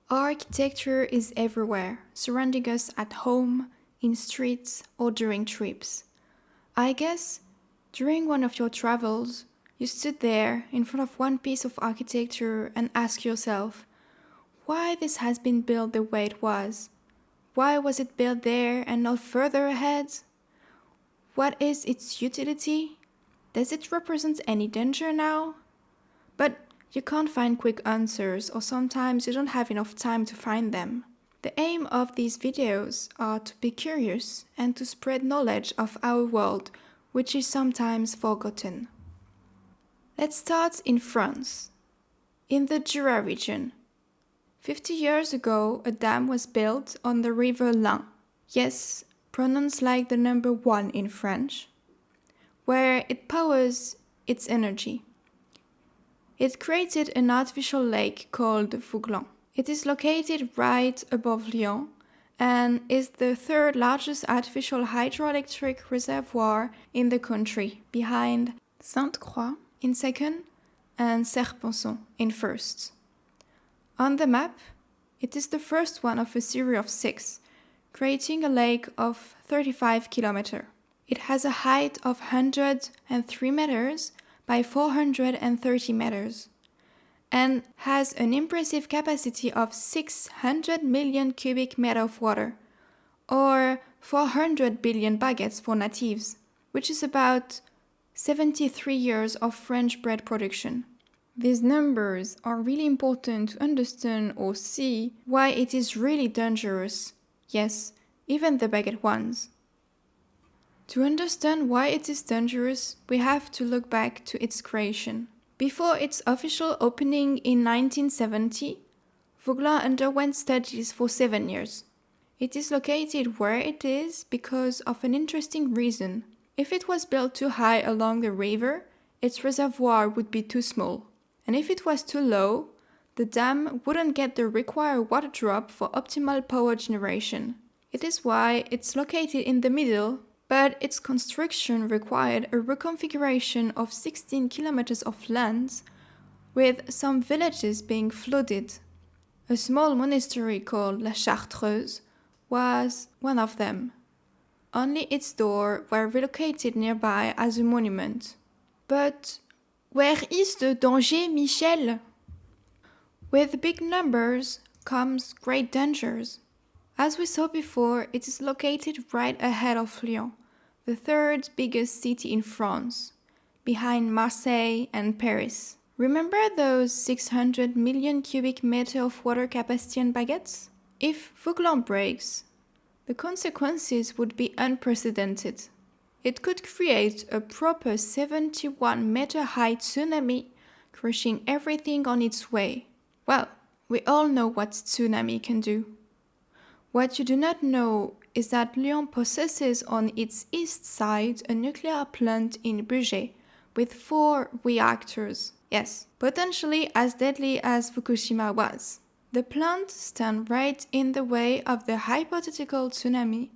Architecture is everywhere, surrounding us at home, in streets, or during trips. I guess during one of your travels, you stood there in front of one piece of architecture and asked yourself, why this has been built the way it was? Why was it built there and not further ahead? What is its utility? Does it represent any danger now? But you can't find quick answers, or sometimes you don't have enough time to find them. The aim of these videos are to be curious and to spread knowledge of our world, which is sometimes forgotten. Let's start in France, in the Jura region. 50 years ago, a dam was built on the river Lyon. Yes, pronounced like the number 1 in French, where it powers its energy. It created an artificial lake called Vouglans. It is located right above Lyon and is the third largest artificial hydroelectric reservoir in the country, behind Sainte-Croix in second and Serpenson in first. On the map, it is the first one of a series of 6, creating a lake of 35 kilometers. It has a height of 103 meters by 430 meters and has an impressive capacity of 600 million cubic meters of water, or 400 billion baguettes for natives, which is about 73 years of French bread production. These numbers are really important to understand or see why it is really dangerous. Yes, even the baguette ones. To understand why it is dangerous, we have to look back to its creation. Before its official opening in 1970, Vouglans underwent studies for 7 years. It is located where it is because of an interesting reason. If it was built too high along the river, its reservoir would be too small. And if it was too low, the dam wouldn't get the required water drop for optimal power generation. It is why it's located in the middle, but its construction required a reconfiguration of 16 kilometers of land, with some villages being flooded. A small monastery called La Chartreuse was one of them. Only its doors were relocated nearby as a monument. But where is the danger, Michel? With big numbers comes great dangers. As we saw before, it is located right ahead of Lyon, the third biggest city in France, behind Marseille and Paris. Remember those 600 million cubic meters of water capacity in Baguette? If Vouglans breaks, the consequences would be unprecedented. It could create a proper 71-meter high tsunami, crushing everything on its way. Well, we all know what tsunami can do. What you do not know is that Lyon possesses on its east side a nuclear plant in Baguette with 4 reactors. Yes, potentially as deadly as Fukushima was. The plant stands right in the way of the hypothetical tsunami,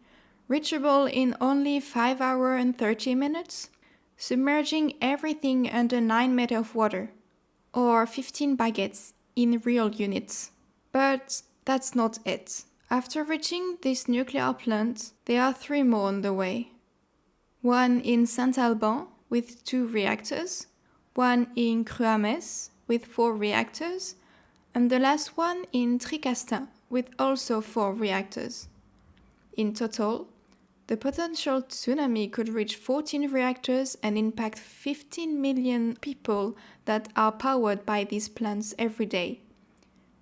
reachable in only 5 hours and 30 minutes, submerging everything under 9 meters of water, or 15 baguettes in real units. But that's not it. After reaching this nuclear plant, there are 3 more on the way. One in Saint-Alban with 2 reactors, one in Cruames with 4 reactors, and the last one in Tricastin with also 4 reactors. In total, the potential tsunami could reach 14 reactors and impact 15 million people that are powered by these plants every day.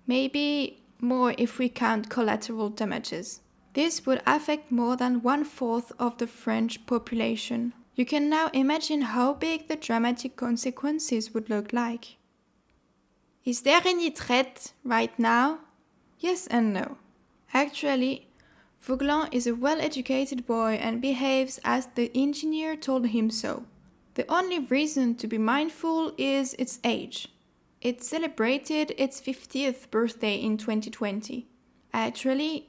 Maybe more if we count collateral damages. This would affect more than 1/4 of the French population. You can now imagine how big the dramatic consequences would look like. Is there any threat right now? Yes and no. Actually, Vouglans is a well-educated boy and behaves as the engineer told him so. The only reason to be mindful is its age. It celebrated its 50th birthday in 2020. Actually,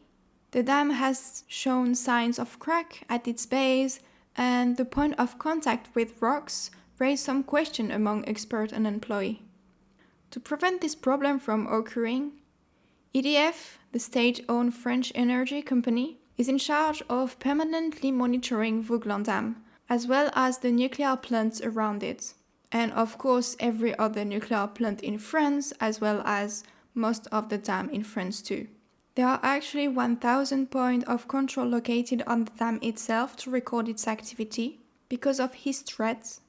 the dam has shown signs of crack at its base, and the point of contact with rocks raised some question among experts and employees. To prevent this problem from occurring, EDF, the state-owned French energy company, is in charge of permanently monitoring Vouglans Dam, as well as the nuclear plants around it. And of course every other nuclear plant in France, as well as most of the dam in France too. There are actually 1,000 points of control located on the dam itself to record its activity. Because of his threats,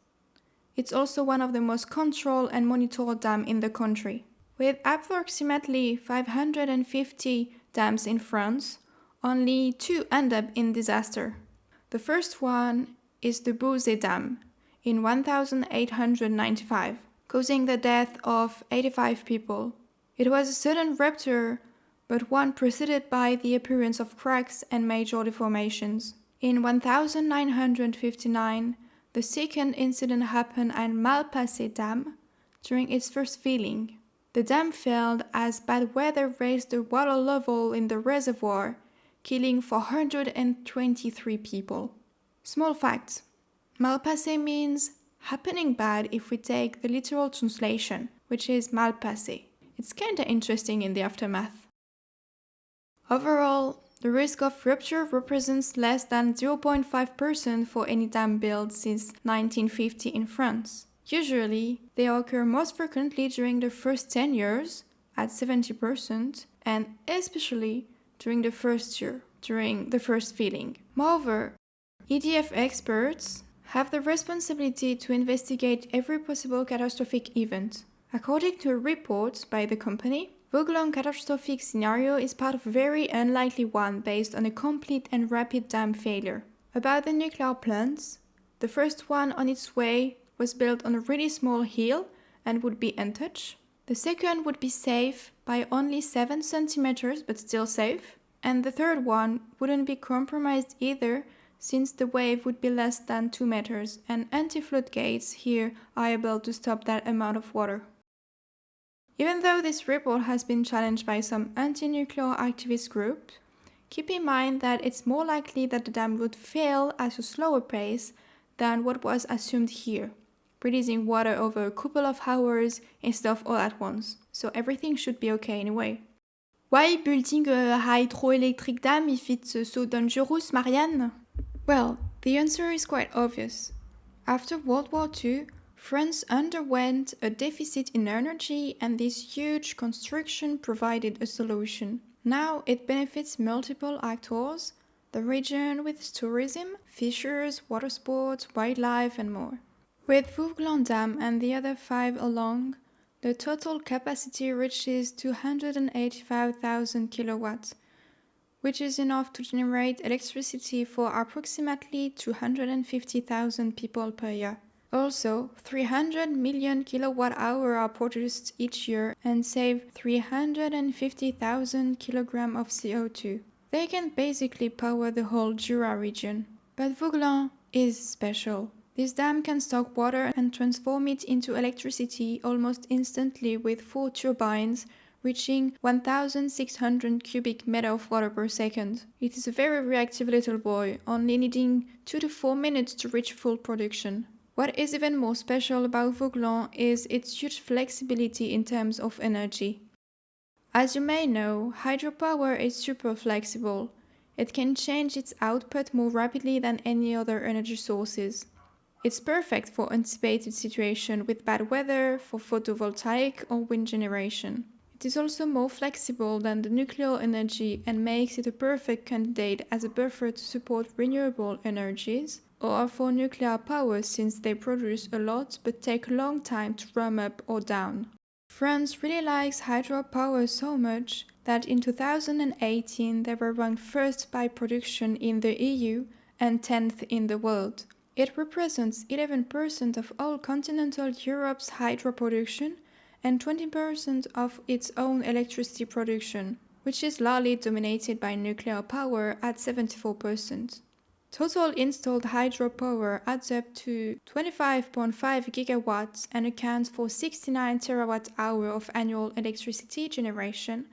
it's also one of the most controlled and monitored dams in the country. With approximately 550 dams in France, only 2 end up in disaster. The first one is the Vouglans Dam in 1895, causing the death of 85 people. It was a sudden rupture, but one preceded by the appearance of cracks and major deformations. In 1959, the second incident happened at Malpasset Dam during its first filling. The dam failed as bad weather raised the water level in the reservoir, killing 423 people. Small fact: Malpasset means happening bad if we take the literal translation, which is mal passé. It's kinda interesting in the aftermath. Overall, the risk of rupture represents less than 0.5% for any dam built since 1950 in France. Usually, they occur most frequently during the first 10 years, at 70%, and especially during the first year, during the first filling. Moreover, EDF experts have the responsibility to investigate every possible catastrophic event. According to a report by the company, Vouglans' catastrophic scenario is part of a very unlikely one based on a complete and rapid dam failure. About the nuclear plants, the first one on its way was built on a really small hill and would be untouched. The second would be safe by only 7 centimeters, but still safe. And the third one wouldn't be compromised either, since the wave would be less than 2 meters, and anti-flood gates here are able to stop that amount of water. Even though this report has been challenged by some anti-nuclear activist groups, keep in mind that it's more likely that the dam would fail at a slower pace than what was assumed here, releasing water over a couple of hours instead of all at once, so everything should be okay anyway. Why building a hydroelectric dam if it's so dangerous, Marianne? Well, the answer is quite obvious. After World War II, France underwent a deficit in energy, and this huge construction provided a solution. Now it benefits multiple actors, the region with tourism, fishers, water sports, wildlife, and more. With Vouglans Dam and the other 5 along, the total capacity reaches 285,000 kilowatts, which is enough to generate electricity for approximately 250,000 people per year. Also, 300 million kilowatt-hours are produced each year and save 350,000 kilograms of CO2. They can basically power the whole Jura region. But Vouglans is special. This dam can stock water and transform it into electricity almost instantly with 4 turbines, reaching 1,600 cubic meters of water per second. It is a very reactive little boy, only needing 2 to 4 minutes to reach full production. What is even more special about Vouglans is its huge flexibility in terms of energy. As you may know, hydropower is super flexible. It can change its output more rapidly than any other energy sources. It's perfect for anticipated situations with bad weather, for photovoltaic or wind generation. It is also more flexible than the nuclear energy and makes it a perfect candidate as a buffer to support renewable energies or for nuclear power, since they produce a lot but take a long time to ramp up or down. France really likes hydropower so much that in 2018 they were ranked first by production in the EU and 10th in the world. It represents 11% of all continental Europe's hydro production and 20% of its own electricity production, which is largely dominated by nuclear power at 74%. Total installed hydropower adds up to 25.5 gigawatts and accounts for 69 terawatt-hours of annual electricity generation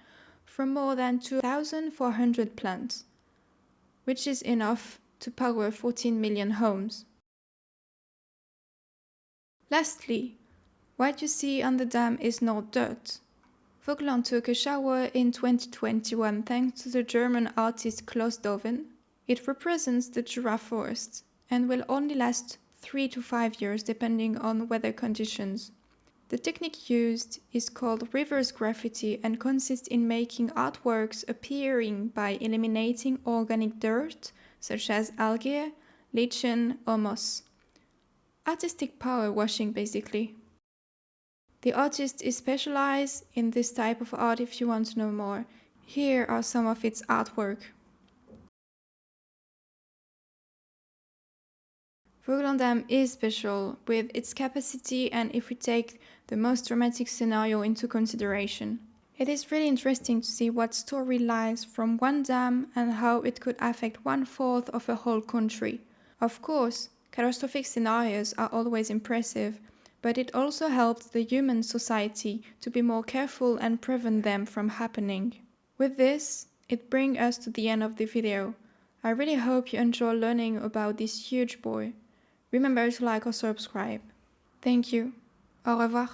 from more than 2,400 plants, which is enough to power 14 million homes. Lastly, what you see on the dam is not dirt. Vouglans took a shower in 2021 thanks to the German artist Klaus Doven. It represents the Jura forest and will only last 3 to 5 years depending on weather conditions. The technique used is called reverse graffiti and consists in making artworks appearing by eliminating organic dirt such as algae, lichen, or moss. Artistic power washing basically. The artist is specialized in this type of art if you want to know more. Here are some of its artwork. Vouglans Dam is special with its capacity and if we take the most dramatic scenario into consideration. It is really interesting to see what story lies from one dam and how it could affect 1/4 of a whole country. Of course, catastrophic scenarios are always impressive, but it also helps the human society to be more careful and prevent them from happening. With this, it brings us to the end of the video. I really hope you enjoy learning about this huge boy. Remember to like or subscribe. Thank you. Au revoir.